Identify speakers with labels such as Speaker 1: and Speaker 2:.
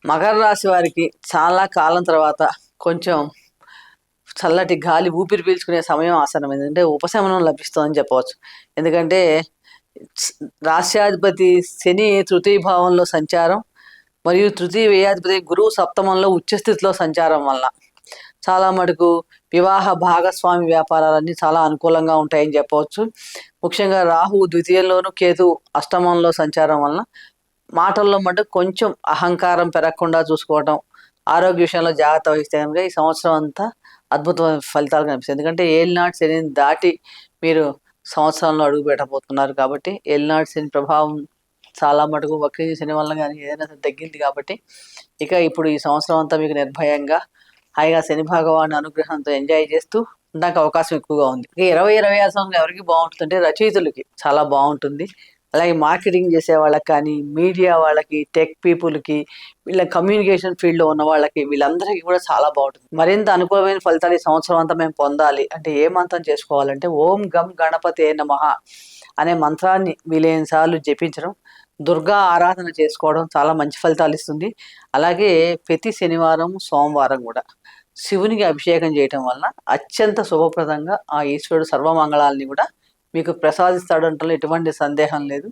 Speaker 1: మకర రాశి వారికి చాలా కాలం తర్వాత కొంచెం చల్లటి గాలి ఊపిరి పీల్చుకునే సమయం ఆసన్నమైంది. అంటే ఉపశమనం లభిస్తుందని చెప్పవచ్చు. ఎందుకంటే స్ రాశ్యాధిపతి శని తృతీయ భావంలో సంచారం మరియు తృతీయ వ్యయాధిపతి గురువు సప్తమంలో ఉచ్చస్థితిలో సంచారం వలన చాలా మటుకు వివాహ భాగస్వామి వ్యాపారాలన్నీ చాలా అనుకూలంగా ఉంటాయని చెప్పవచ్చు. ముఖ్యంగా రాహువు ద్వితీయంలోను, కేతు అష్టమంలో సంచారం వలన మాటల్లో మటుకు కొంచెం అహంకారం పెరగకుండా చూసుకోవటం, ఆరోగ్య విషయంలో జాగ్రత్త వహిస్తే కనుక ఈ సంవత్సరం అంతా అద్భుతమైన ఫలితాలు కనిపిస్తాయి. ఎందుకంటే ఏలినాటి శనిని దాటి మీరు సంవత్సరంలో అడుగు పెట్టబోతున్నారు కాబట్టి ఏలినాటి శని ప్రభావం చాలా మటుకు వక్రీ శని వల్ల కానీ ఏదైనా సరే తగ్గింది కాబట్టి ఇక ఇప్పుడు ఈ సంవత్సరం అంతా మీకు నిర్భయంగా హాయిగా శని భగవాన్ అనుగ్రహంతో ఎంజాయ్ చేస్తూ ఉండడానికి అవకాశం ఎక్కువగా ఉంది. ఇక 2026 సంవత్సరం ఎవరికి బాగుంటుందంటే రచయితలకి చాలా బాగుంటుంది. అలాగే మార్కెటింగ్ చేసే వాళ్ళకి కానీ, మీడియా వాళ్ళకి, టెక్ పీపుల్కి, వీళ్ళ కమ్యూనికేషన్ ఫీల్డ్లో ఉన్న వాళ్ళకి వీళ్ళందరికీ కూడా చాలా బాగుంటుంది. మరింత అనుకూలమైన ఫలితాలు ఈ సంవత్సరం అంతా మేము పొందాలి అంటే ఏ మంత్రం చేసుకోవాలంటే ఓం గం గణపతే నమః అనే మంత్రాన్ని వీలైన సార్లు జపించడం, దుర్గా ఆరాధన చేసుకోవడం చాలా మంచి ఫలితాలు ఇస్తుంది. అలాగే ప్రతి శనివారం, సోమవారం కూడా శివునికి అభిషేకం చేయటం వలన అత్యంత శుభప్రదంగా ఆ ఈశ్వరుడు సర్వమంగళాలని కూడా మీకు ప్రసాదిస్తాడంటలో ఎటువంటి సందేహం లేదు.